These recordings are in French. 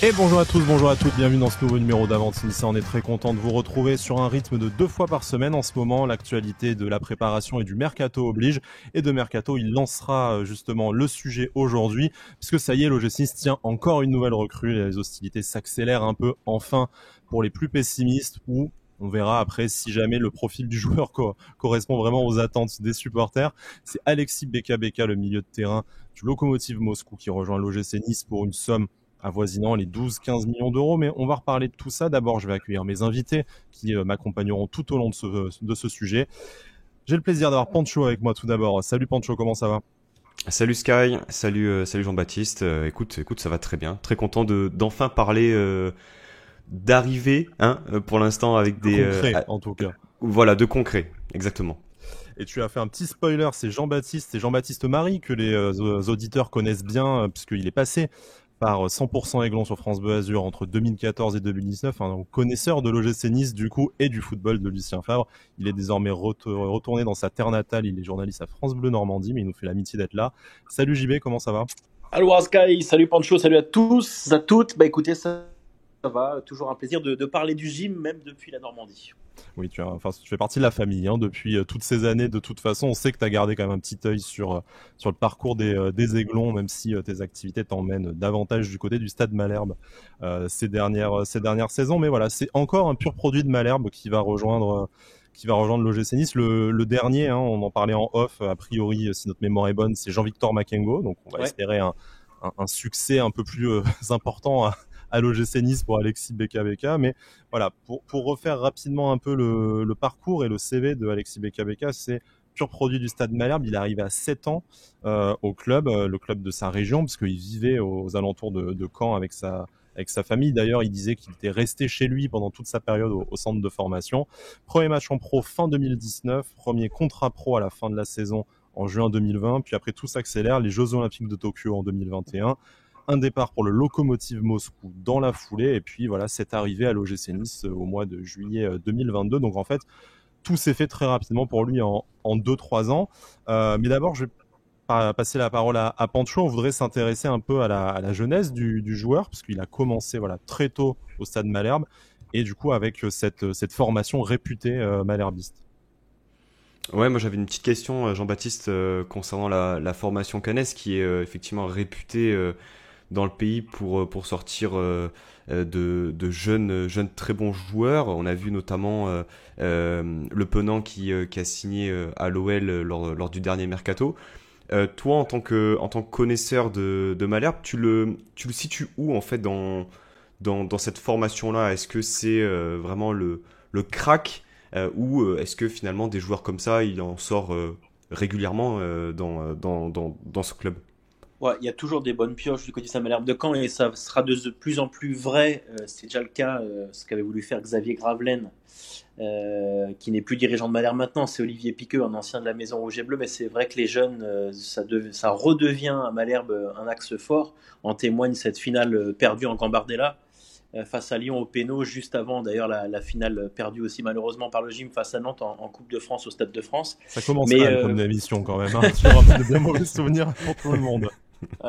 Et bonjour à tous, bonjour à toutes, bienvenue dans ce nouveau numéro d'Avance Nice. On est très content de vous retrouver sur un rythme de 2 fois par semaine en ce moment. L'actualité de la préparation et du mercato oblige. Et de mercato, il lancera justement le sujet aujourd'hui, puisque ça y est, l'OGC Nice tient encore une nouvelle recrue. Les hostilités s'accélèrent un peu enfin pour les plus pessimistes, ou on verra après si jamais le profil du joueur correspond vraiment aux attentes des supporters. C'est Alexis Beka, le milieu de terrain du Lokomotiv Moscou, qui rejoint l'OGC Nice pour une somme avoisinant les 12-15 millions d'euros, mais on va reparler de tout ça. D'abord, je vais accueillir mes invités qui m'accompagneront tout au long de ce sujet. J'ai le plaisir d'avoir Pancho avec moi tout d'abord. Salut Pancho, comment ça va ? Salut Sky, salut Jean-Baptiste. Écoute, ça va très bien. Très content d'enfin parler d'arrivée, pour l'instant avec des concret, en tout cas. Voilà, de concret, exactement. Et tu as fait un petit spoiler, c'est Jean-Baptiste Marie que les auditeurs connaissent bien puisqu'il est passé par 100% Aiglon sur France Bleu Azur entre 2014 et 2019, un connaisseur de l'OGC Nice du coup et du football de Lucien Favre. Il est désormais retourné dans sa terre natale, il est journaliste à France Bleu Normandie, mais il nous fait l'amitié d'être là. Salut JB, comment ça va ? Allô Sky, salut Pancho, salut à tous, à toutes. Écoutez, ça va, toujours un plaisir de parler du gym, même depuis la Normandie. Oui, tu fais partie de la famille depuis toutes ces années. De toute façon, on sait que tu as gardé quand même un petit œil sur le parcours des Aiglons, même si tes activités t'emmènent davantage du côté du Stade Malherbe ces dernières saisons. Mais voilà, c'est encore un pur produit de Malherbe qui va rejoindre l'OGC Nice. Le dernier, on en parlait en off, a priori, si notre mémoire est bonne, c'est Jean-Victor Makengo. Donc on va espérer un succès un peu plus important à l'OGC Nice pour Alexis Beka. Mais voilà, pour refaire rapidement un peu le parcours et le CV de Alexis Beka, c'est pur produit du Stade Malherbe. Il est arrivé à 7 ans au club, le club de sa région, parce qu'il vivait aux alentours de Caen avec sa famille. D'ailleurs, il disait qu'il était resté chez lui pendant toute sa période au centre de formation. Premier match en pro fin 2019, premier contrat pro à la fin de la saison en juin 2020, puis après tout s'accélère, les Jeux Olympiques de Tokyo en 2021, un départ pour le Lokomotiv Moscou dans la foulée, et puis voilà, cette arrivée à l'OGC Nice au mois de juillet 2022. Donc en fait, tout s'est fait très rapidement pour lui en 2-3 ans. Mais d'abord, je vais passer la parole à Pancho. On voudrait s'intéresser un peu à la jeunesse du joueur, parce qu'il a commencé très tôt au Stade Malherbe, et du coup avec cette formation réputée malherbiste. Ouais, moi j'avais une petite question, Jean-Baptiste, concernant la formation cannaise qui est effectivement réputée dans le pays pour sortir de jeunes très bons joueurs. On a vu notamment Le Penant qui a signé à l'OL lors du dernier mercato. Toi, en tant que connaisseur de Malherbe, tu le situes où en fait dans cette formation-là? Est-ce que c'est vraiment le crack ou est-ce que finalement des joueurs comme ça, il en sort régulièrement dans ce club? Ouais, il y a toujours des bonnes pioches du côté de Saint-Malherbe de Caen et ça sera de plus en plus vrai. C'est déjà le cas, ce qu'avait voulu faire Xavier Gravelaine, qui n'est plus dirigeant de Malherbe maintenant. C'est Olivier Piqueux, un ancien de la Maison Rouge et Bleu. Mais c'est vrai que les jeunes, ça redevient à Malherbe un axe fort. En témoigne cette finale perdue en Gambardella face à Lyon au péno, juste avant d'ailleurs la finale perdue aussi malheureusement par le gym face à Nantes en Coupe de France au Stade de France. Ça commence quand même comme une émission quand même, sur un peu de bien mauvais souvenirs pour tout le monde.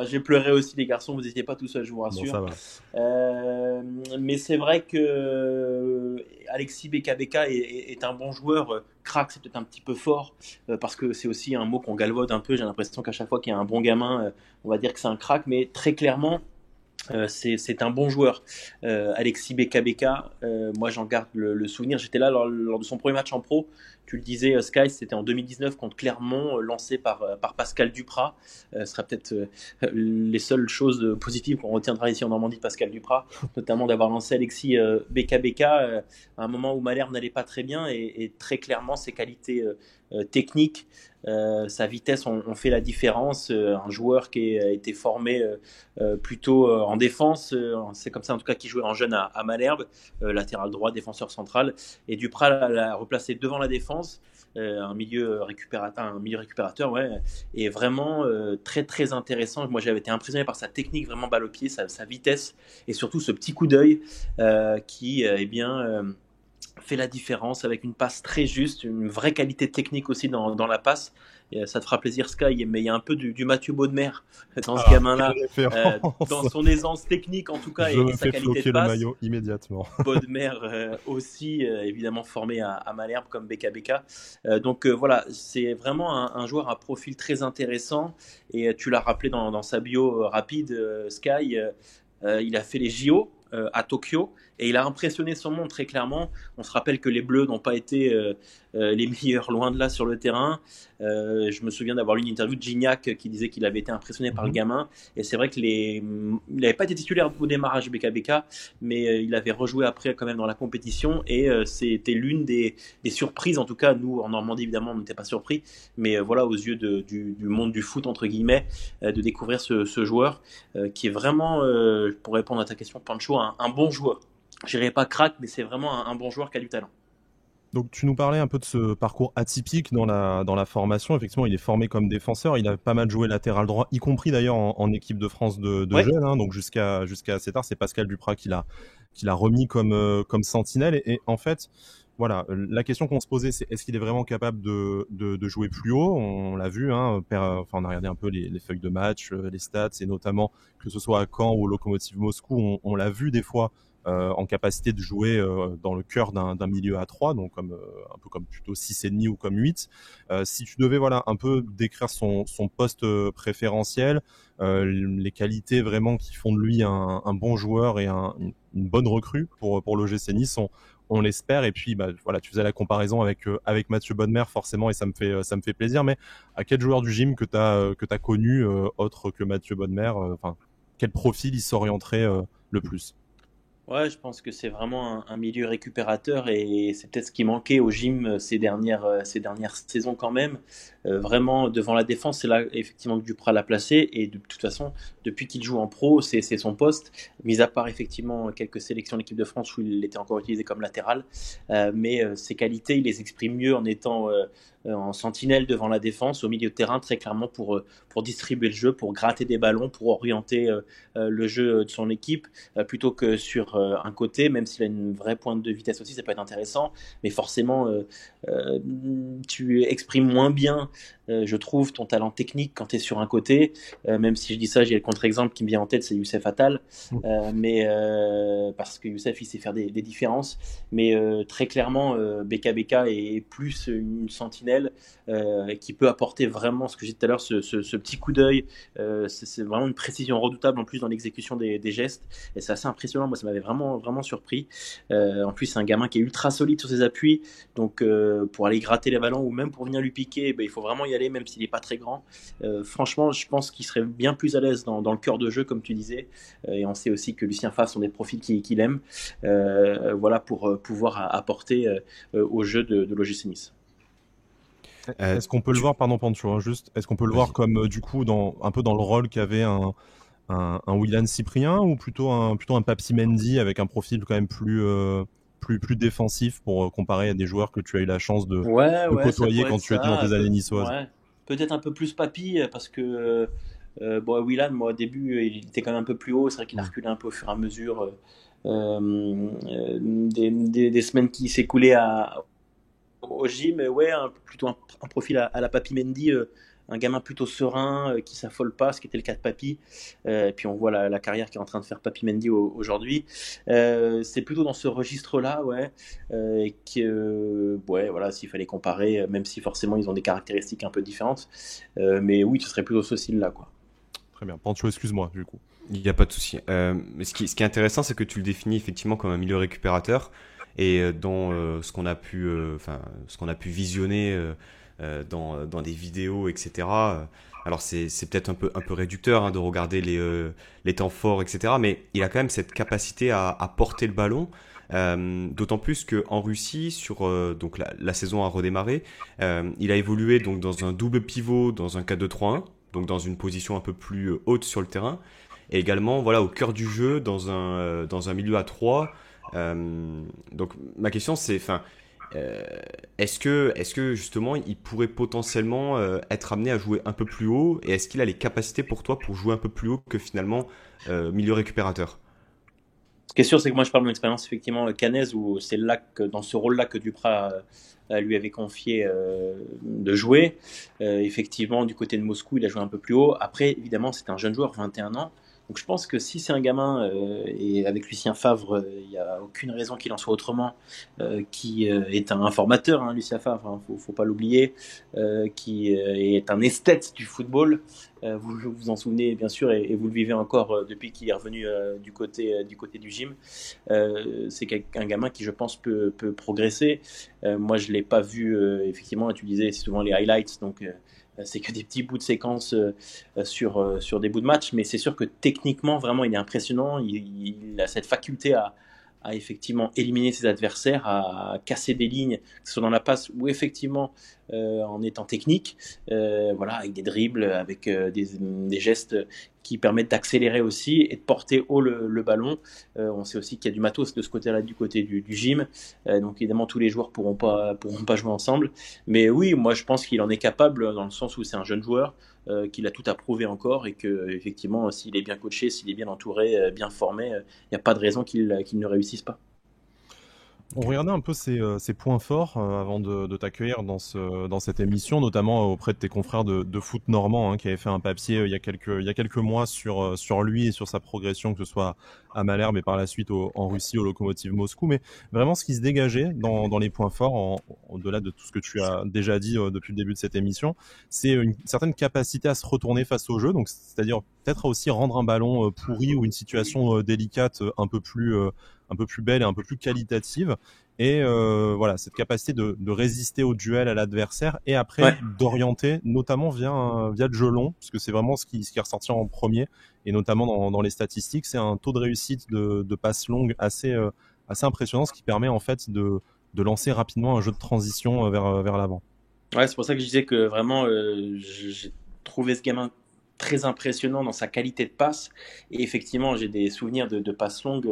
J'ai pleuré aussi les garçons, vous n'étiez pas tout seul, je vous rassure. Bon, ça va. Mais c'est vrai que Alexis Beka est un bon joueur. Crack, c'est peut-être un petit peu fort, parce que c'est aussi un mot qu'on galvaude un peu. J'ai l'impression qu'à chaque fois qu'il y a un bon gamin, on va dire que c'est un crack, mais très clairement, c'est un bon joueur. Alexis Beka, moi j'en garde le souvenir. J'étais là lors de son premier match en pro. Tu le disais, Sky, c'était en 2019 contre Clermont, lancé par Pascal Duprat. Ce sera peut-être les seules choses positives qu'on retiendra ici en Normandie de Pascal Duprat, notamment d'avoir lancé Alexis Beka à un moment où Malherbe n'allait pas très bien, et très clairement ses qualités techniques, sa vitesse ont fait la différence. Un joueur qui a été formé plutôt en défense, c'est comme ça en tout cas qu'il jouait en jeune à Malherbe, latéral droit, défenseur central, et Duprat l'a replacé devant la défense, un milieu récupérateur, ouais, et vraiment très très intéressant. Moi j'avais été impressionné par sa technique, vraiment balle au pied, sa vitesse, et surtout ce petit coup d'œil qui fait la différence avec une passe très juste, une vraie qualité technique aussi dans la passe. Et ça te fera plaisir, Sky, mais il y a un peu du Mathieu Bodmer dans ce Ah, quelle gamin-là, dans référence! son aisance technique en tout cas Je et me sa fais qualité de floquer le passe. maillot immédiatement. Bodmer aussi, évidemment formé à Malherbe comme BKBK. Donc voilà, c'est vraiment un joueur à profil très intéressant. Et tu l'as rappelé dans sa bio rapide, Sky, il a fait les JO à Tokyo et il a impressionné son monde très clairement. On se rappelle que les Bleus n'ont pas été les meilleurs loin de là sur le terrain. Je me souviens d'avoir lu une interview de Gignac qui disait qu'il avait été impressionné par le gamin. Et c'est vrai que il n'avait pas été titulaire au démarrage BKBK, mais il avait rejoué après quand même dans la compétition. Et c'était l'une des surprises, en tout cas nous en Normandie évidemment on n'était pas surpris, mais voilà aux yeux du monde du foot entre guillemets, de découvrir ce joueur qui est vraiment, pour répondre à ta question Pancho, un bon joueur. Je dirais pas crack, mais c'est vraiment un bon joueur qui a du talent. Donc tu nous parlais un peu de ce parcours atypique dans la formation. Effectivement, il est formé comme défenseur. Il a pas mal joué latéral droit, y compris d'ailleurs en équipe de France de Ouais. jeunes. Hein, donc jusqu'à assez tard, c'est Pascal Duprat qui l'a remis comme sentinelle. Et en fait, voilà, la question qu'on se posait, c'est est-ce qu'il est vraiment capable de jouer plus haut? On l'a vu, hein, enfin on a regardé un peu les feuilles de match, les stats, et notamment que ce soit à Caen ou au Lokomotiv Moscou, on l'a vu des fois en capacité de jouer dans le cœur d'un milieu à 3, donc comme un peu comme plutôt 6,5 ou comme 8. Si tu devais voilà un peu décrire son poste préférentiel, les qualités vraiment qui font de lui un bon joueur et une bonne recrue pour l'OGC Nice, on l'espère. Et puis voilà, tu faisais la comparaison avec Mathieu Bodmer forcément, et ça me fait plaisir. Mais à quel joueur du gym que t'as connu autre que Mathieu Bodmer, enfin quel profil il s'orienterait le plus? Ouais, je pense que c'est vraiment un milieu récupérateur et c'est peut-être ce qui manquait au gym ces dernières saisons quand même. Vraiment, devant la défense, c'est là effectivement que Duprat l'a placé et de toute façon, depuis qu'il joue en pro, c'est son poste, mis à part effectivement quelques sélections de l'équipe de France où il était encore utilisé comme latéral. Mais ses qualités, il les exprime mieux en étant en sentinelle devant la défense, au milieu de terrain, très clairement pour distribuer le jeu, pour gratter des ballons, pour orienter le jeu de son équipe plutôt que sur un côté, même s'il a une vraie pointe de vitesse aussi, ça peut être intéressant, mais forcément, tu exprimes moins bien, je trouve, ton talent technique quand tu es sur un côté, même si je dis ça, j'ai le contre-exemple qui me vient en tête, c'est Youssef Attal, mais parce que Youssef, il sait faire des différences, mais très clairement, BKBK est plus une sentinelle qui peut apporter vraiment, ce que j'ai dit tout à l'heure, ce petit coup d'œil, c'est vraiment une précision redoutable en plus dans l'exécution des gestes, et c'est assez impressionnant. Moi, ça m'avait vraiment, vraiment surpris. En plus, c'est un gamin qui est ultra solide sur ses appuis, donc pour aller gratter les ballons ou même pour venir lui piquer, il faut vraiment y aller, même s'il n'est pas très grand. Franchement, je pense qu'il serait bien plus à l'aise dans le cœur de jeu, comme tu disais, et on sait aussi que Lucien Favre sont des profils qu'il aime, voilà, pour pouvoir apporter au jeu de l'OGC Nice. Est-ce qu'on peut le voir, pardon Pancho, hein, juste, est-ce qu'on peut le voir comme du coup un peu dans le rôle qu'avait un Willian Cyprien, ou plutôt un Papy Mendy avec un profil quand même plus défensif pour comparer à des joueurs que tu as eu la chance de Ouais, ça côtoyer pourrait quand être tu étais dans ça. tes années niçoises? Ouais. Peut-être un peu plus Papy, parce que bon, Willan, moi au début, il était quand même un peu plus haut. C'est vrai qu'il a reculé un peu au fur et à mesure des semaines qui s'écoulaient au gym. Ouais, plutôt un profil à la Papy Mendy, un gamin plutôt serein, qui s'affole pas, ce qui était le cas de Papy. Et puis on voit la carrière qu'est en train de faire Papy Mendy aujourd'hui. C'est plutôt dans ce registre-là, ouais, ouais, voilà, s'il fallait comparer, même si forcément ils ont des caractéristiques un peu différentes, mais oui, ce serait plutôt ce style-là, quoi. Très bien. Pancho, excuse-moi, du coup. Il n'y a pas de souci. Mais ce qui est intéressant, c'est que tu le définis effectivement comme un milieu récupérateur. Et dans ce qu'on a pu visionner dans des vidéos, etc. Alors c'est peut-être un peu réducteur, hein, de regarder les temps forts, etc. Mais il a quand même cette capacité à porter le ballon. D'autant plus qu'en Russie, sur donc la saison a redémarré, il a évolué donc dans un double pivot, dans un 4-2-3-1, donc dans une position un peu plus haute sur le terrain, et également voilà au cœur du jeu dans un milieu à 3. Donc ma question c'est, est-ce que justement il pourrait potentiellement être amené à jouer un peu plus haut, et est-ce qu'il a les capacités pour toi pour jouer un peu plus haut que finalement milieu récupérateur? Ce qui est sûr, c'est que moi, je parle de mon expérience effectivement caennaise, où c'est là que, dans ce rôle-là, que Duprat lui avait confié de jouer. Effectivement, du côté de Moscou, il a joué un peu plus haut. Après, évidemment, c'est un jeune joueur, 21 ans. Donc je pense que si c'est un gamin, et avec Lucien Favre, il n'y a aucune raison qu'il en soit autrement, qui est un formateur, hein, Lucien Favre, hein, faut pas l'oublier, qui est un esthète du football. Vous vous en souvenez bien sûr, et vous le vivez encore depuis qu'il est revenu du côté du gym. C'est un gamin qui, je pense, peut progresser. Moi, je l'ai pas vu, effectivement, tu disais, c'est souvent les highlights, donc c'est que des petits bouts de séquence sur des bouts de match, mais c'est sûr que techniquement, vraiment, il est impressionnant. Il a cette faculté à effectivement éliminer ses adversaires, à casser des lignes, que ce soit dans la passe ou effectivement en étant technique, voilà, avec des dribbles, avec des gestes qui permettent d'accélérer aussi et de porter haut le ballon. On sait aussi qu'il y a du matos de ce côté-là, du côté du gym. Donc évidemment, tous les joueurs pourront pas jouer ensemble. Mais oui, moi je pense qu'il en est capable, dans le sens où c'est un jeune joueur, qu'il a tout à prouver encore, et que effectivement, s'il est bien coaché, s'il est bien entouré, bien formé, il n'y a pas de raison qu'il ne réussisse pas. On regardait un peu ces points forts avant de t'accueillir dans cette émission, notamment auprès de tes confrères de foot normand, hein, qui avaient fait un papier il y a quelques mois sur lui et sur sa progression, que ce soit à Malherbe et par la suite en Russie au Lokomotiv Moscou. Mais vraiment, ce qui se dégageait dans les points forts, au-delà de tout ce que tu as déjà dit depuis le début de cette émission, c'est une certaine capacité à se retourner face au jeu, donc c'est-à-dire peut-être aussi rendre un ballon pourri ou une situation délicate un peu plus belle et un peu plus qualitative. Et voilà, cette capacité de résister au duel, à l'adversaire, et après Ouais. d'orienter, notamment via le jeu long, parce que c'est vraiment ce qui est ressorti en premier, et notamment dans les statistiques, c'est un taux de réussite de passes longues assez impressionnant, ce qui permet en fait de lancer rapidement un jeu de transition vers l'avant. Ouais, c'est pour ça que je disais que vraiment, j'ai trouvé ce gamin très impressionnant dans sa qualité de passe. Et effectivement, j'ai des souvenirs de passes longues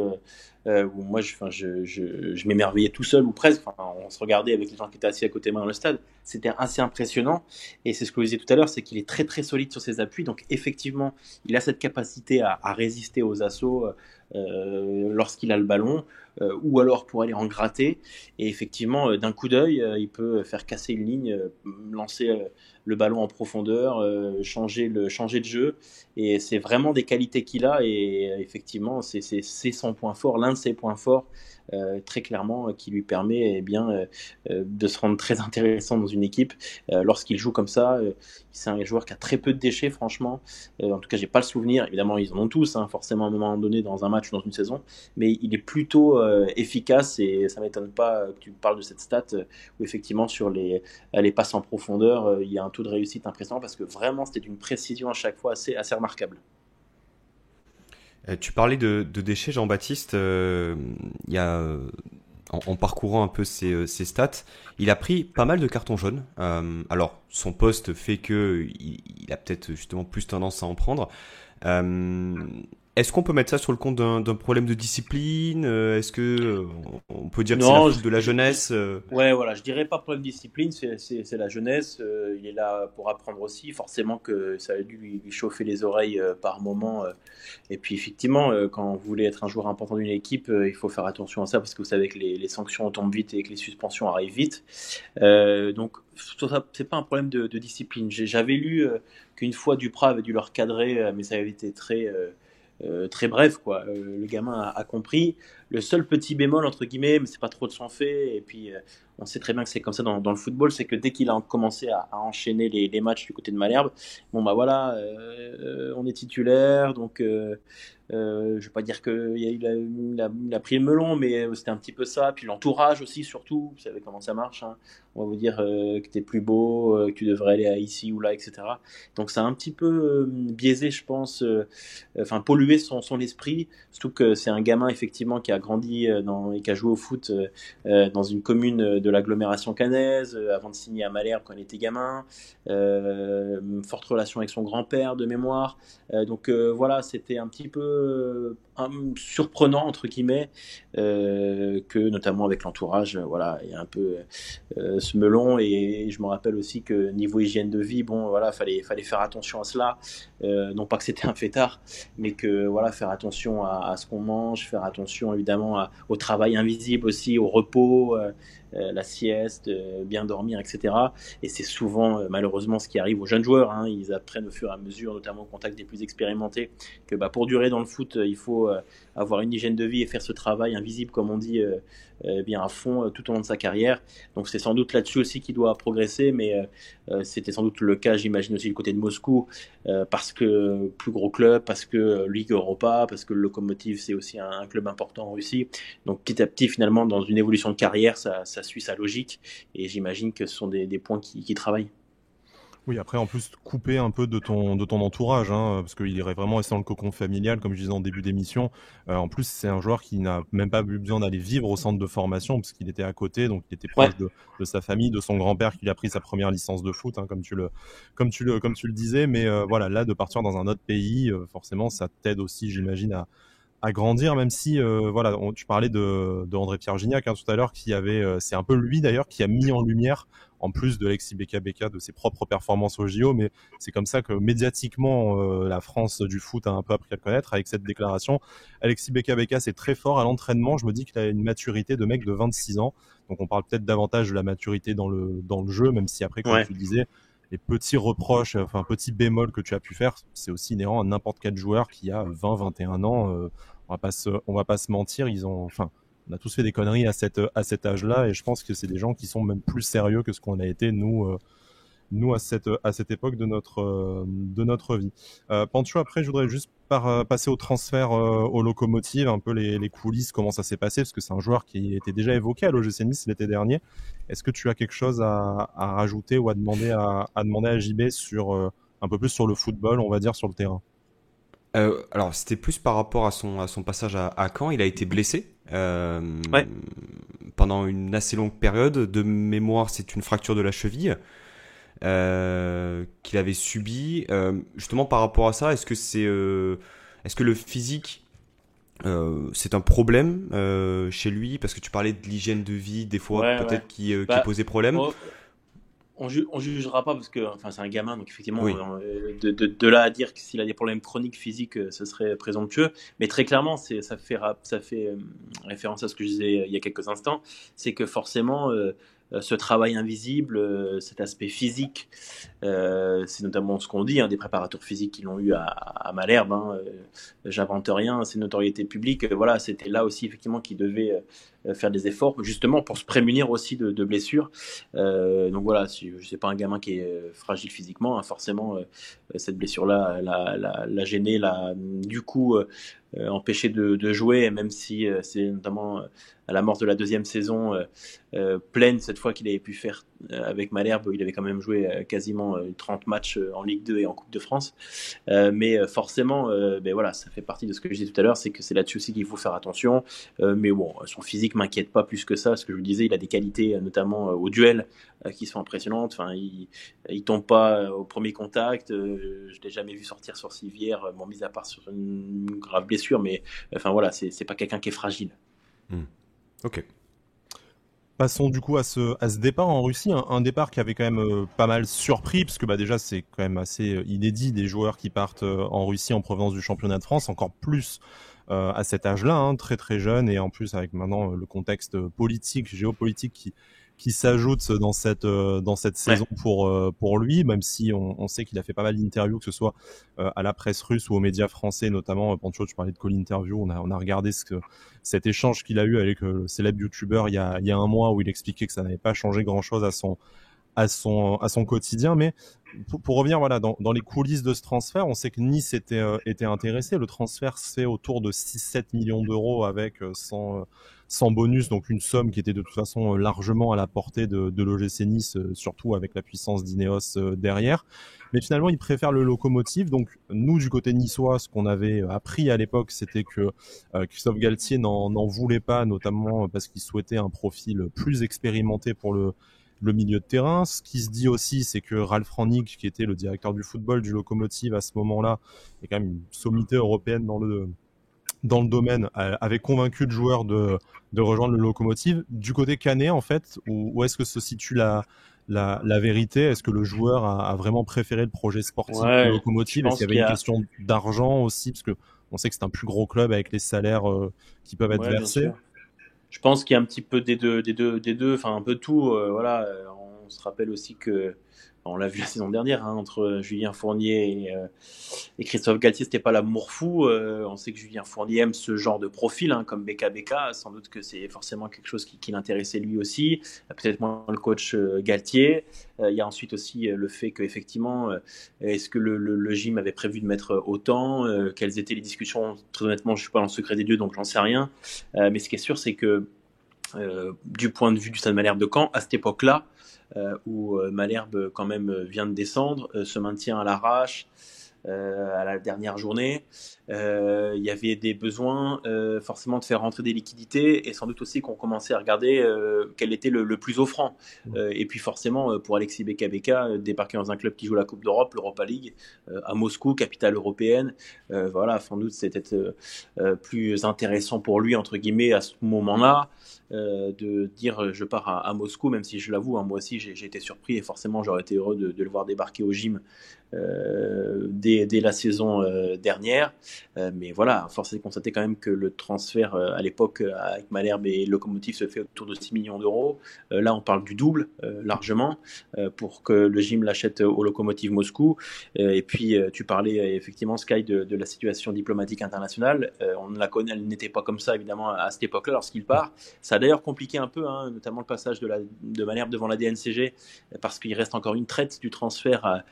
où moi, je m'émerveillais tout seul, ou presque. Enfin, on se regardait avec les gens qui étaient assis à côté de moi dans le stade. C'était assez impressionnant. Et c'est ce que je disais tout à l'heure, c'est qu'il est très très solide sur ses appuis. Donc effectivement, il a cette capacité à résister aux assauts lorsqu'il a le ballon, ou alors pour aller en gratter. Et effectivement, d'un coup d'œil, il peut faire casser une ligne, lancer le ballon en profondeur, changer de jeu. Et c'est vraiment des qualités qu'il a. Et effectivement, c'est son point fort, l'un de ses points forts, très clairement, qui lui permet de se rendre très intéressant dans une équipe. Lorsqu'il joue comme ça, c'est un joueur qui a très peu de déchets, franchement. En tout cas, j'ai pas le souvenir. Évidemment, ils en ont tous, hein, forcément, à un moment donné, dans un match ou dans une saison. Mais il est plutôt efficace, et ça m'étonne pas que tu parles de cette stat où effectivement sur les passes en profondeur, il y a un taux de réussite impressionnant, parce que vraiment c'était d'une précision à chaque fois assez remarquable. Tu parlais de déchets, Jean-Baptiste. Il y a, en parcourant un peu ses stats, il a pris pas mal de cartons jaunes. Alors, son poste fait que il a peut-être justement plus tendance à en prendre. Euh, Est-ce qu'on peut mettre ça sur le compte d'un problème de discipline? Est-ce que on peut dire que c'est la Non, faute de la jeunesse? ouais, voilà, je dirais pas problème de discipline, c'est la jeunesse. Il est là pour apprendre aussi. Forcément que ça a dû lui chauffer les oreilles par moment. Et puis effectivement, quand vous voulez être un joueur important d'une équipe, il faut faire attention à ça, parce que vous savez que les sanctions tombent vite et que les suspensions arrivent vite. Donc sur ça, c'est pas un problème de discipline. J'avais lu qu'une fois Duprat avait dû leur cadrer, mais ça avait été très bref, quoi. Le gamin a compris. Le seul petit bémol, entre guillemets, mais c'est pas trop de son fait, et puis on sait très bien que c'est comme ça dans le football, c'est que dès qu'il a commencé à enchaîner les matchs du côté de Malherbe, bon bah voilà, on est titulaire, donc je vais pas dire qu'il a pris le melon, mais c'était un petit peu ça. Puis l'entourage aussi, surtout, vous savez comment ça marche, hein. On va vous dire que t'es plus beau, que tu devrais aller à ici ou là, etc. Donc ça a un petit peu biaisé, je pense, enfin pollué son esprit, surtout que c'est un gamin effectivement qui a grandi et qui a joué au foot dans une commune de de l'agglomération caennaise, avant de signer à Malherbe quand il était gamin, forte relation avec son grand-père de mémoire. Donc voilà, c'était un petit peu surprenant entre guillemets que notamment avec l'entourage, voilà, il y a un peu ce melon. Et je me rappelle aussi que niveau hygiène de vie, bon voilà, fallait faire attention à cela. Non pas que c'était un fêtard, mais que voilà, faire attention à ce qu'on mange, faire attention évidemment au travail invisible aussi, au repos, la sieste, bien dormir, etc. Et c'est souvent malheureusement ce qui arrive aux jeunes joueurs, hein. Ils apprennent au fur et à mesure, notamment au contact des plus expérimentés, que pour durer dans le foot, il faut avoir une hygiène de vie et faire ce travail invisible, comme on dit, bien à fond tout au long de sa carrière. Donc c'est sans doute là-dessus aussi qu'il doit progresser, mais c'était sans doute le cas, j'imagine aussi du côté de Moscou, parce que plus gros club, parce que Ligue Europa, parce que le Lokomotiv c'est aussi un club important en Russie. Donc petit à petit, finalement, dans une évolution de carrière, ça suit sa logique, et j'imagine que ce sont des points qui travaillent. Oui, après, en plus, couper un peu de ton entourage, hein, parce qu'il irait vraiment rester dans le cocon familial, comme je disais en début d'émission. En plus, c'est un joueur qui n'a même pas eu besoin d'aller vivre au centre de formation, parce qu'il était à côté, donc il était Ouais. proche de sa famille, de son grand-père qui a pris sa première licence de foot, hein, comme tu le disais. Mais voilà, là, de partir dans un autre pays, forcément, ça t'aide aussi, j'imagine, à grandir, même si voilà, tu parlais de André-Pierre Gignac, hein, tout à l'heure, qui avait, c'est un peu lui d'ailleurs qui a mis en lumière, en plus de Alexis Beka de ses propres performances au JO, mais c'est comme ça que médiatiquement la France du foot a un peu appris à le connaître avec cette déclaration. Alexis Beka, c'est très fort à l'entraînement. Je me dis qu'il a une maturité de mec de 26 ans, donc on parle peut-être davantage de la maturité dans le jeu, même si après, comme Ouais. tu le disais, les petits reproches, enfin petits bémols que tu as pu faire, c'est aussi inhérent à n'importe quel joueur qui a 20-21 ans. On va pas se mentir, on a tous fait des conneries à cet âge-là, et je pense que c'est des gens qui sont même plus sérieux que ce qu'on a été nous à cette époque de notre vie. Pancho, après, je voudrais juste passer au transfert au Lokomotiv, un peu les coulisses, comment ça s'est passé, parce que c'est un joueur qui était déjà évoqué à l'OGC Nice l'été dernier. Est-ce que tu as quelque chose à rajouter ou à demander à JB sur un peu plus sur le football, on va dire, sur le terrain? Alors, c'était plus par rapport à son passage à Caen. Il a été blessé Ouais. pendant une assez longue période. De mémoire, c'est une fracture de la cheville qu'il avait subie. Justement, par rapport à ça, est-ce que le physique c'est un problème chez lui? Parce que tu parlais de l'hygiène de vie, des fois Ouais, ouais. peut-être qui Bah, posait problème. oh, on jugera pas parce que enfin c'est un gamin, donc effectivement Oui. de là à dire que s'il a des problèmes chroniques physiques, ce serait présomptueux. Mais très clairement, ça fait référence à ce que je disais il y a quelques instants, c'est que forcément ce travail invisible, cet aspect physique, c'est notamment ce qu'on dit, hein, des préparateurs physiques qui l'ont eu à Malherbe, hein, j'invente rien, c'est une notoriété publique. Voilà, c'était là aussi effectivement qu'ils devaient faire des efforts justement pour se prémunir aussi de blessures. Donc voilà, si je sais pas un gamin qui est fragile physiquement, hein, forcément cette blessure-là l'a gêné, l'a du coup empêché de jouer, même si c'est notamment à l'amorce de la deuxième saison pleine, cette fois qu'il avait pu faire avec Malherbe, il avait quand même joué quasiment 30 matchs en Ligue 2 et en Coupe de France. Mais forcément, ben voilà, ça fait partie de ce que je disais tout à l'heure, c'est que c'est là-dessus aussi qu'il faut faire attention. Mais bon, son physique m'inquiète pas plus que ça. Ce que je vous disais, il a des qualités, notamment au duel, qui sont impressionnantes. Enfin, il tombe pas au premier contact. Je l'ai jamais vu sortir sur civière, bon, mis à part sur une grave blessure. Mais enfin voilà, c'est pas quelqu'un qui est fragile. Ok. Passons du coup à ce départ en Russie, un départ qui avait quand même pas mal surpris, parce que déjà c'est quand même assez inédit des joueurs qui partent en Russie en provenance du championnat de France, encore plus à cet âge-là, hein, très très jeune, et en plus avec maintenant le contexte politique, géopolitique qui s'ajoute dans cette saison pour lui, même si on sait qu'il a fait pas mal d'interviews, que ce soit à la presse russe ou aux médias français, notamment. Pancho, tu parlais de Call Interview, on a regardé cet échange qu'il a eu avec le célèbre youtubeur il y a un mois, où il expliquait que ça n'avait pas changé grand-chose à son quotidien. Mais pour revenir voilà dans les coulisses de ce transfert, on sait que Nice était intéressé. Le transfert c'est autour de 6-7 millions d'euros avec sans bonus, donc une somme qui était de toute façon largement à la portée de l'OGC Nice, surtout avec la puissance d'Ineos derrière. mais finalement il préfère le Lokomotiv. Donc nous du côté niçois, ce qu'on avait appris à l'époque, c'était que Christophe Galtier n'en voulait pas, notamment parce qu'il souhaitait un profil plus expérimenté pour le milieu de terrain. Ce qui se dit aussi, c'est que Ralf Rangnick, qui était le directeur du football du Lokomotiv à ce moment-là, est quand même une sommité européenne dans le domaine, avait convaincu le joueur de rejoindre le Lokomotiv. Du côté canet, en fait, où est-ce que se situe la vérité? Est-ce que le joueur a vraiment préféré le projet sportif du Ouais, je Lokomotiv? Est-ce pense qu'il y avait qu'il y une a. question d'argent aussi? Parce que on sait que c'est un plus gros club avec les salaires qui peuvent être Ouais, bien versés. sûr. Je pense qu'il y a un petit peu des deux, enfin un peu tout. Voilà, on se rappelle aussi que, on l'a vu la saison dernière, hein, entre Julien Fournier et Christophe Galtier, c'était pas l'amour fou. On sait que Julien Fournier aime ce genre de profil, hein, comme BKBK. Sans doute que c'est forcément quelque chose qui l'intéressait lui aussi. Peut-être moins le coach Galtier. Il y a ensuite aussi le fait qu'effectivement, est-ce que le gym avait prévu de mettre autant, quelles étaient les discussions? Très honnêtement, je suis pas dans le secret des dieux, donc j'en sais rien. Mais ce qui est sûr, c'est que du point de vue du Stade Malherbe de Caen, à cette époque-là, où Malherbe quand même vient de descendre, se maintient à l'arrache, à la dernière journée. Il y avait des besoins forcément de faire rentrer des liquidités et sans doute aussi qu'on commençait à regarder quel était le plus offrant. Et puis forcément, pour Alexis Beka débarquer dans un club qui joue la Coupe d'Europe, l'Europa League, à Moscou, capitale européenne, voilà, sans doute c'était plus intéressant pour lui, entre guillemets, à ce moment-là. De dire je pars à Moscou, même si je l'avoue, hein, moi aussi j'ai été surpris et forcément j'aurais été heureux de le voir débarquer au gym dès la saison dernière. Mais voilà, force est de constater quand même que le transfert à l'époque avec Malherbe et Lokomotiv se fait autour de 6 millions d'euros. Là, on parle du double largement pour que le gym l'achète au Lokomotiv Moscou. Et puis, tu parlais effectivement, Sky, de la situation diplomatique internationale. On la connaît, elle n'était pas comme ça évidemment à cette époque-là lorsqu'il part. Ça a d'ailleurs compliqué un peu, hein, notamment le passage de Malherbe devant la DNCG, parce qu'il reste encore une traite du transfert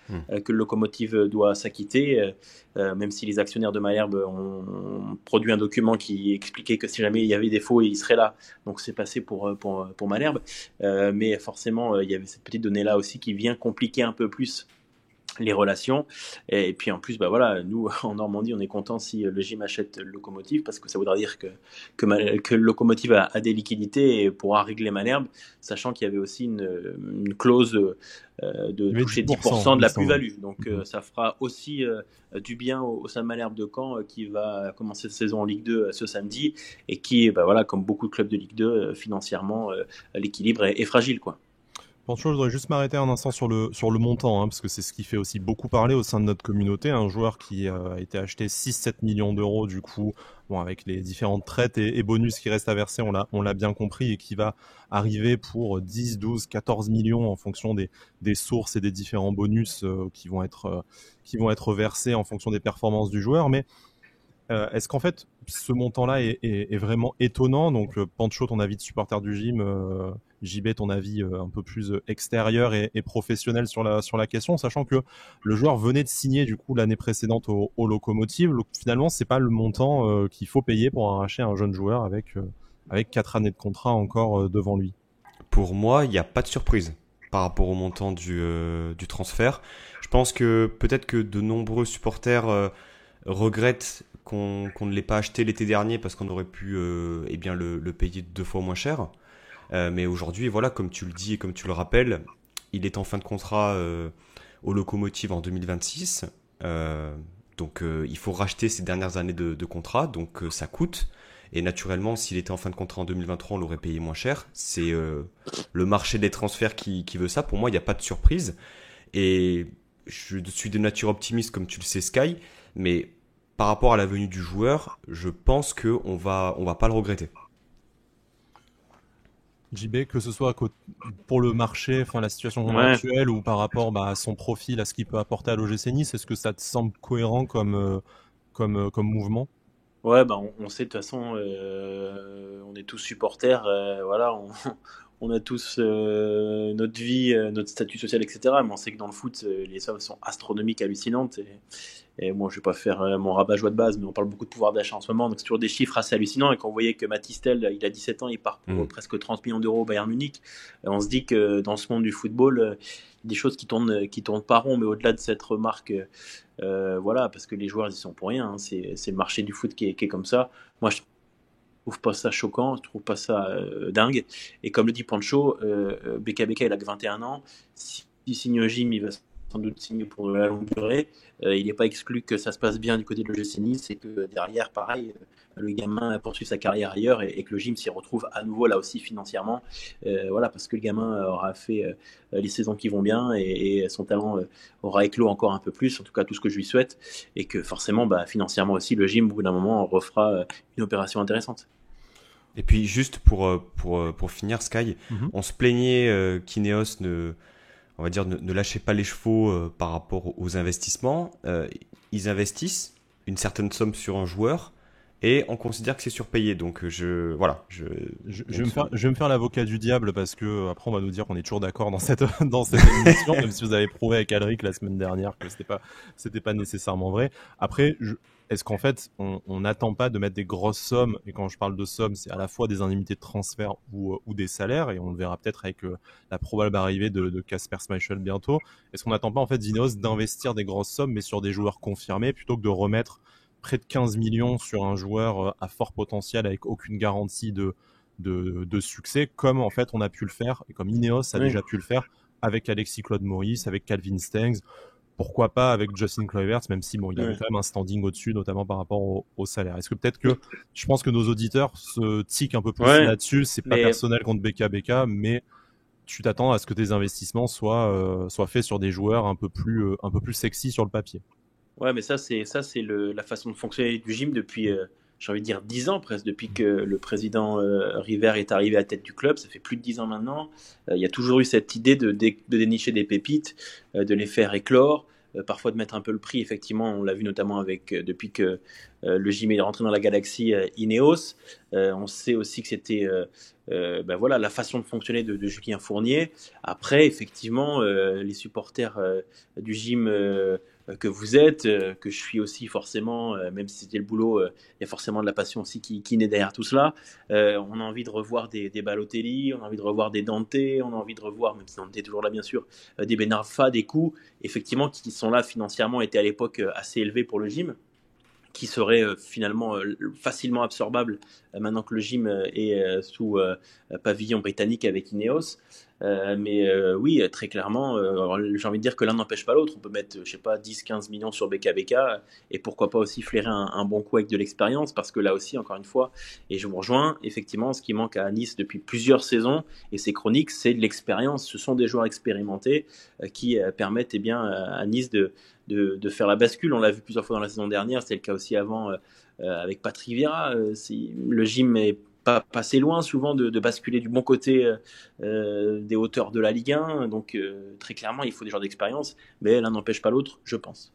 que le Lokomotiv doit s'acquitter, même si les actionnaires de Malherbe ont produit un document qui expliquait que si jamais il y avait des faux, il serait là. Donc c'est passé pour Malherbe. Mais forcément, il y avait cette petite donnée-là aussi qui vient compliquer un peu plus les relations. Et puis en plus, bah voilà, nous en Normandie, on est content si le gym achète le Lokomotiv parce que ça voudra dire que le Lokomotiv a des liquidités et pourra régler Malherbe, sachant qu'il y avait aussi une clause de Il y avait toucher 10%, 10% de il me la semble. plus-value. Donc ça fera aussi du bien au Stade Malherbe de Caen qui va commencer cette saison en Ligue 2 ce samedi et qui, bah voilà, comme beaucoup de clubs de Ligue 2, financièrement, l'équilibre est fragile, quoi. Pancho, je voudrais juste m'arrêter un instant sur le montant, hein, parce que c'est ce qui fait aussi beaucoup parler au sein de notre communauté. Un joueur qui a été acheté 6-7 millions d'euros, du coup, bon, avec les différentes traites et bonus qui restent à verser, on l'a bien compris, et qui va arriver pour 10, 12, 14 millions en fonction des sources et des différents bonus qui vont être versés en fonction des performances du joueur. Mais est-ce qu'en fait, ce montant-là est vraiment étonnant? Donc, Pancho, ton avis de supporter du gym, JB, ton avis un peu plus extérieur et professionnel sur la question, sachant que le joueur venait de signer du coup l'année précédente au Lokomotiv. Finalement, c'est pas le montant qu'il faut payer pour arracher un jeune joueur avec 4 années de contrat encore devant lui. Pour moi, il n'y a pas de surprise par rapport au montant du transfert. Je pense que peut-être que de nombreux supporters regrettent qu'on ne l'ait pas acheté l'été dernier parce qu'on aurait pu eh bien le payer 2 fois moins cher. Mais aujourd'hui, voilà, comme tu le dis et comme tu le rappelles, il est en fin de contrat au Lokomotiv en 2026. Il faut racheter ces dernières années de contrat, donc ça coûte. Et naturellement, s'il était en fin de contrat en 2023, on l'aurait payé moins cher. C'est le marché des transferts qui veut ça. Pour moi, il n'y a pas de surprise. Et je suis de nature optimiste, comme tu le sais, Sky. Mais par rapport à la venue du joueur, je pense qu'on va pas le regretter. JB, que ce soit pour le marché, enfin la situation Ouais. actuelle ou par rapport à son profil, à ce qu'il peut apporter à l'OGC Nice, est-ce que ça te semble cohérent comme mouvement? Ouais, bah on sait de toute façon, on est tous supporters, voilà, on a tous notre vie, notre statut social, etc. Mais on sait que dans le foot, les sommes sont astronomiques, hallucinantes. Et bon, je vais pas faire mon rabat-joie de base, mais on parle beaucoup de pouvoir d'achat en ce moment, donc c'est toujours des chiffres assez hallucinants. Et quand on voyait que Mathys Tel, il a 17 ans, il part pour presque 30 millions d'euros au Bayern Munich, on se dit que dans ce monde du football, des choses qui tournent pas rond, mais au-delà de cette remarque, voilà, parce que les joueurs ils y sont pour rien, hein, c'est le marché du foot qui est comme ça. Moi, je trouve pas ça choquant, je trouve pas ça dingue. Et comme le dit Pancho, BKBK il a que 21 ans. S'il signe au gym, il va sans doute signer pour la longue durée. Il n'est pas exclu que ça se passe bien du côté de l'OGC Nice et que derrière, pareil, le gamin poursuit sa carrière ailleurs et que le gym s'y retrouve à nouveau là aussi financièrement. Voilà, parce que le gamin aura fait les saisons qui vont bien et son talent aura éclos encore un peu plus, en tout cas tout ce que je lui souhaite. Et que forcément, bah, financièrement aussi, le gym, au bout d'un moment, refera une opération intéressante. Et puis juste pour finir, Sky, on se plaignait qu'Ineos on va dire, ne lâchez pas les chevaux par rapport aux investissements. Ils investissent une certaine somme sur un joueur et on considère que c'est surpayé. Donc voilà. Je vais me faire l'avocat du diable parce que après on va nous dire qu'on est toujours d'accord dans cette émission, même si vous avez prouvé avec Alric la semaine dernière que c'était pas nécessairement vrai. Après, est-ce qu'en fait on n'attend pas de mettre des grosses sommes, et quand je parle de sommes, c'est à la fois des indemnités de transfert ou des salaires, et on le verra peut-être avec la probable arrivée de Kasper Schmeichel bientôt. Est-ce qu'on n'attend pas en fait d'Ineos d'investir des grosses sommes mais sur des joueurs confirmés plutôt que de remettre près de 15 millions sur un joueur à fort potentiel avec aucune garantie de succès, comme en fait on a pu le faire, et comme Ineos a déjà pu le faire avec Alexis Claude Maurice, avec Calvin Stengs, pourquoi pas avec Justin Kluivert, même si bon, il avait quand même un standing au-dessus, notamment par rapport au salaire. Est-ce que peut-être que, je pense que nos auditeurs se tiquent un peu plus là-dessus, c'est pas personnel contre BKBK, mais tu t'attends à ce que tes investissements soient faits sur des joueurs un peu plus sexy sur le papier. Ouais, mais ça c'est la façon de fonctionner du gym depuis, j'ai envie de dire 10 ans presque, depuis que le président River est arrivé à la tête du club. Ça fait plus de 10 ans maintenant. Il y a toujours eu cette idée de dénicher des pépites, de les faire éclore, parfois de mettre un peu le prix. Effectivement, on l'a vu notamment depuis que le gym est rentré dans la galaxie Ineos. On sait aussi que c'était ben voilà, la façon de fonctionner de Julien Fournier. Après, effectivement, les supporters du gym que vous êtes, que je suis aussi forcément, même si c'était le boulot, il y a forcément de la passion aussi qui naît derrière tout cela. On a envie de revoir des Balotelli, on a envie de revoir des Dante, on a envie de revoir, même si Dante est toujours là bien sûr, des Ben Arfa, des coûts, effectivement, qui sont là financièrement, étaient à l'époque assez élevés pour le gym, qui serait finalement facilement absorbable maintenant que le gym est sous pavillon britannique avec Ineos. Mais oui, très clairement, j'ai envie de dire que l'un n'empêche pas l'autre. On peut mettre, je sais pas, 10-15 millions sur BKBK et pourquoi pas aussi flairer un bon coup avec de l'expérience, parce que là aussi, encore une fois, et je vous rejoins, effectivement, ce qui manque à Nice depuis plusieurs saisons, et c'est chronique, c'est de l'expérience. Ce sont des joueurs expérimentés qui permettent eh bien, à Nice de faire la bascule. On l'a vu plusieurs fois dans la saison dernière, c'était le cas aussi avant avec Patrick Vieira. Le gym est pas passé loin souvent de basculer du bon côté des hauteurs de la Ligue 1. Donc très clairement, il faut des joueurs d'expérience, mais l'un n'empêche pas l'autre, je pense.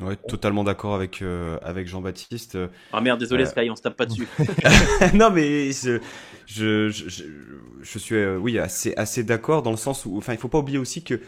Ouais, totalement d'accord avec Jean-Baptiste. Ah merde, désolé Sky, on se tape pas dessus. Non mais je suis oui assez d'accord dans le sens où enfin il faut pas oublier aussi que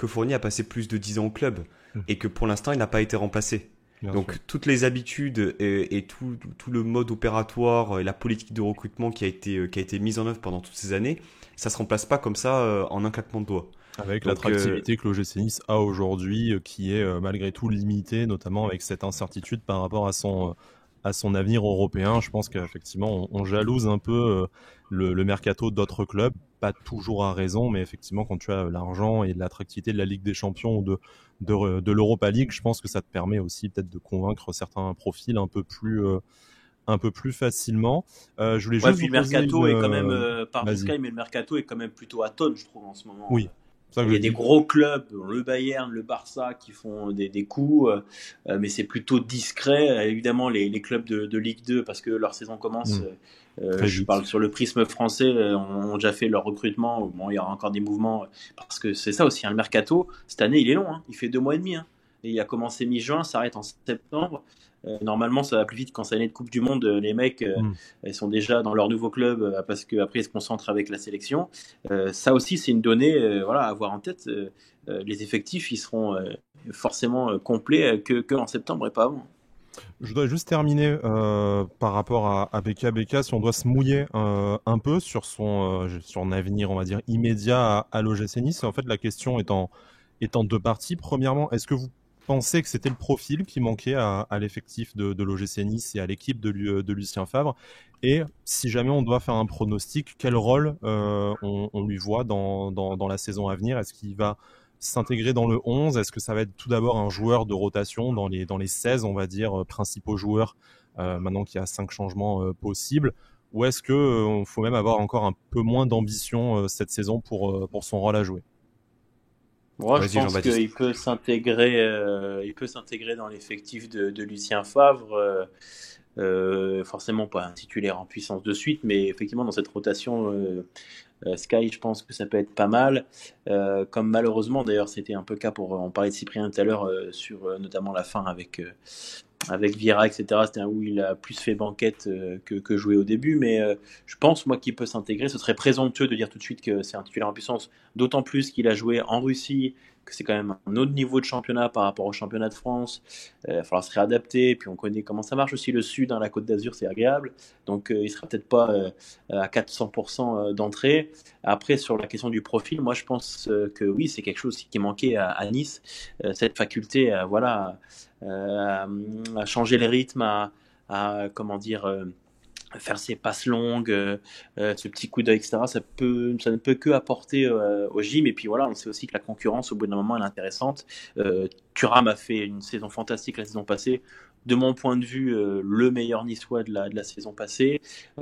Fournier a passé plus de 10 ans au club et que pour l'instant il n'a pas été remplacé. Bien Donc sûr. Toutes les habitudes et tout le mode opératoire et la politique de recrutement qui a été mise en œuvre pendant toutes ces années, ça se remplace pas comme ça en un claquement de doigts. Avec l'attractivité que l'OGC Nice a aujourd'hui, qui est malgré tout limitée, notamment avec cette incertitude par rapport à son avenir européen. Je pense qu'effectivement, on jalouse un peu le mercato d'autres clubs, pas toujours à raison, mais effectivement, quand tu as l'argent et l'attractivité de la Ligue des Champions ou de l'Europa League, je pense que ça te permet aussi peut-être de convaincre certains profils un peu plus facilement. Je voulais juste le mercato est quand même, pardon Sky, mais le mercato est quand même plutôt à tonne, je trouve, en ce moment. Oui. Il y a des gros clubs, le Bayern, le Barça, qui font des coups, mais c'est plutôt discret. Évidemment, les clubs de Ligue 2, parce que leur saison commence, je parle sur le prisme français, ont déjà fait leur recrutement. Bon, il y aura encore des mouvements, parce que c'est ça aussi, hein, le mercato, cette année, il est long, hein, il fait 2 mois et demi. Hein. il a commencé mi-juin, s'arrête en septembre. Normalement, ça va plus vite quand c'est l'année de Coupe du Monde. Les mecs, ils sont déjà dans leur nouveau club parce qu'après, ils se concentrent avec la sélection. Ça aussi, c'est une donnée voilà, à avoir en tête. Les effectifs, ils seront forcément complets que en septembre et pas avant. Je dois juste terminer par rapport à Beka Beka, si on doit se mouiller un peu sur son avenir, on va dire, immédiat à l'OGC Nice. En fait, la question est en deux parties. Premièrement, est-ce que vous pensez que c'était le profil qui manquait à l'effectif de l'OGC Nice et à l'équipe de Lucien Favre? Et si jamais on doit faire un pronostic, quel rôle on lui voit dans la saison à venir? Est-ce qu'il va s'intégrer dans le 11? Est-ce que ça va être tout d'abord un joueur de rotation dans les 16, on va dire, principaux joueurs, maintenant qu'il y a 5 changements possibles? Ou est-ce que faut même avoir encore un peu moins d'ambition cette saison pour son rôle à jouer? Moi, je Vas-y, pense Jean-Baptiste. il peut s'intégrer dans l'effectif de Lucien Favre. Forcément pas un titulaire en puissance de suite, mais effectivement dans cette rotation Sky, je pense que ça peut être pas mal. Comme malheureusement, d'ailleurs, c'était un peu le cas on parlait de Cyprien tout à l'heure sur notamment la fin avec Vieira, etc. C'était un où il a plus fait banquette que joué au début, mais je pense moi qu'il peut s'intégrer. Ce serait présomptueux de dire tout de suite que c'est un titulaire en puissance, d'autant plus qu'il a joué en Russie, que c'est quand même un autre niveau de championnat par rapport au championnat de France. Il va falloir se réadapter, puis on connaît comment ça marche aussi le Sud, hein, la Côte d'Azur, c'est agréable, donc il sera peut-être pas à 400% d'entrée. Après, sur la question du profil, moi je pense que oui, c'est quelque chose qui manquait à Nice, cette faculté voilà, à changer les rythmes, comment dire, faire ses passes longues, ce petit coup d'œil, etc. Ça ne peut que apporter au gym. Et puis voilà, on sait aussi que la concurrence, au bout d'un moment, elle est intéressante. Thuram a fait une saison fantastique la saison passée. De mon point de vue, le meilleur niçois de la saison passée.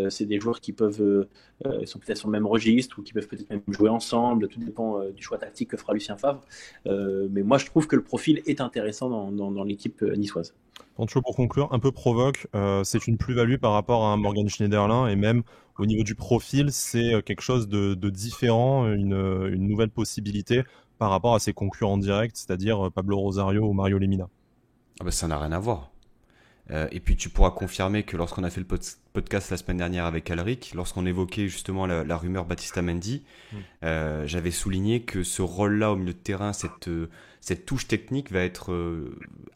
C'est des joueurs qui peuvent, ils sont peut-être sur le même registre ou qui peuvent peut-être même jouer ensemble. Tout dépend du choix tactique que fera Lucien Favre. Mais moi, je trouve que le profil est intéressant dans l'équipe niçoise. Pancho, pour conclure, un peu provoque, c'est une plus-value par rapport à Morgan Schneiderlin et même au niveau du profil, c'est quelque chose de différent, une nouvelle possibilité par rapport à ses concurrents directs, c'est-à-dire Pablo Rosario ou Mario Lemina. Ah bah, ça n'a rien à voir. Et puis tu pourras confirmer que lorsqu'on a fait le podcast la semaine dernière avec Alric, lorsqu'on évoquait justement la rumeur Baptista Mendy, j'avais souligné que ce rôle-là au milieu de terrain, cette touche technique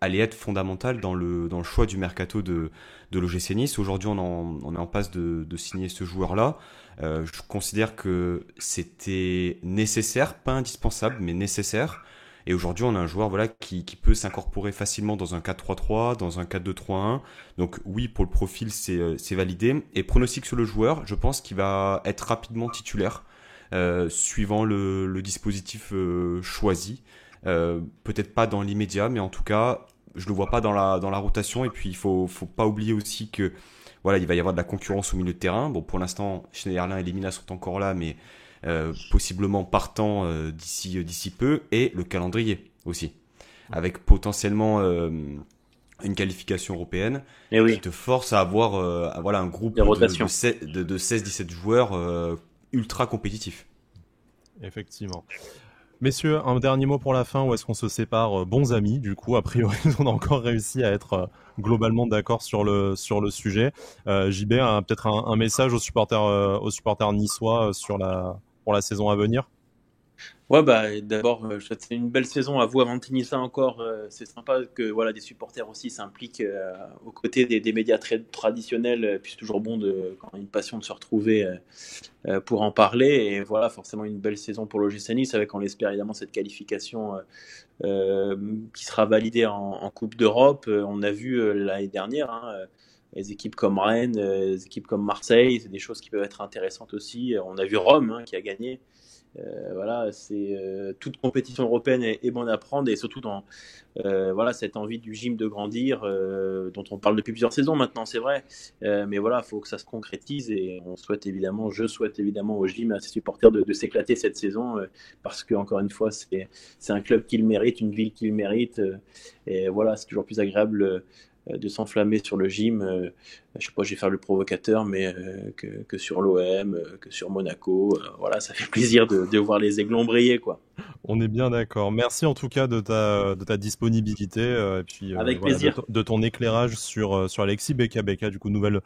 allait être fondamentale dans le choix du mercato de l'OGC Nice. Aujourd'hui, on est en passe de signer ce joueur-là. Je considère que c'était nécessaire, pas indispensable, mais nécessaire. Et aujourd'hui, on a un joueur voilà, qui peut s'incorporer facilement dans un 4-3-3, dans un 4-2-3-1. Donc oui, pour le profil, c'est validé. Et pronostic sur le joueur, je pense qu'il va être rapidement titulaire, suivant le dispositif choisi. Peut-être pas dans l'immédiat, mais en tout cas, je le vois pas dans la rotation. Et puis, il faut pas oublier aussi que voilà, il va y avoir de la concurrence au milieu de terrain. Bon, pour l'instant, Schneiderlin et Lemina sont encore là, mais possiblement partant d'ici peu, et le calendrier aussi, avec potentiellement une qualification européenne qui te force à avoir voilà, un groupe de 16-17 joueurs ultra compétitifs. Effectivement. Messieurs, un dernier mot pour la fin, ou est-ce qu'on se sépare bons amis? Du coup, a priori, on a encore réussi à être globalement d'accord sur le sujet. JB a peut-être un message aux supporters niçois pour la saison à venir. Ouais, bah, d'abord, c'est une belle saison à vous avant de finir ça encore. C'est sympa que voilà, des supporters aussi s'impliquent aux côtés des médias très traditionnels. Puis c'est toujours bon quand on a une passion de se retrouver pour en parler. Et voilà, forcément une belle saison pour l'OGC Nice avec, on l'espère évidemment, cette qualification qui sera validée en Coupe d'Europe. On a vu l'année dernière, hein, les équipes comme Rennes, les équipes comme Marseille, c'est des choses qui peuvent être intéressantes aussi. On a vu Rome qui a gagné. Voilà, c'est toute compétition européenne est bonne à prendre, et surtout dans voilà, cette envie du gym de grandir dont on parle depuis plusieurs saisons maintenant, c'est vrai, mais voilà, il faut que ça se concrétise, et je souhaite évidemment au gym, à ses supporters de s'éclater cette saison, parce que encore une fois, c'est un club qui le mérite, une ville qui le mérite, et voilà, c'est toujours plus agréable de s'enflammer sur le gym. Je sais pas, je vais faire le provocateur, mais que sur l'OM, que sur Monaco. Voilà, ça fait plaisir de voir les Aiglons briller, quoi. On est bien d'accord. Merci en tout cas de ta disponibilité et puis Avec voilà, plaisir. de ton éclairage sur Alexis Beka, du coup nouvelle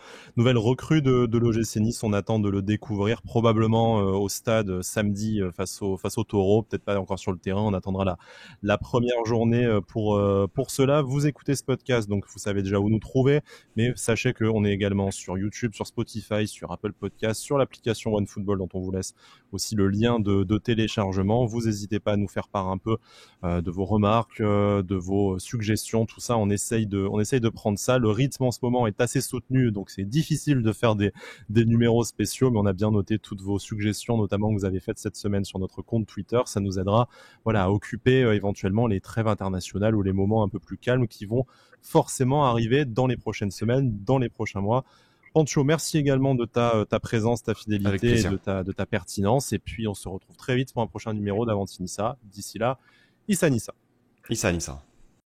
recrue de l'OGC Nice. On attend de le découvrir probablement au stade samedi face au Taureau, peut-être pas encore sur le terrain. On attendra la première journée pour cela. Vous écoutez ce podcast, donc vous savez déjà où nous trouver, mais sachez qu'on est également sur YouTube, sur Spotify, sur Apple Podcasts, sur l'application OneFootball dont on vous laisse aussi le lien de téléchargement. Vous n'hésitez pas à nous faire part un peu de vos remarques, de vos suggestions, tout ça. On essaye de prendre ça. Le rythme en ce moment est assez soutenu, donc c'est difficile de faire des numéros spéciaux, mais on a bien noté toutes vos suggestions, notamment que vous avez faites cette semaine sur notre compte Twitter. Ça nous aidera, voilà, à occuper éventuellement les trêves internationales ou les moments un peu plus calmes qui vont forcément arriver dans les prochaines semaines, dans les prochains mois. Pancho, merci également de ta présence, ta fidélité et de ta pertinence. Et puis, on se retrouve très vite pour un prochain numéro d'Avanti Nissa. D'ici là, Issa Nissa. Issa Nissa.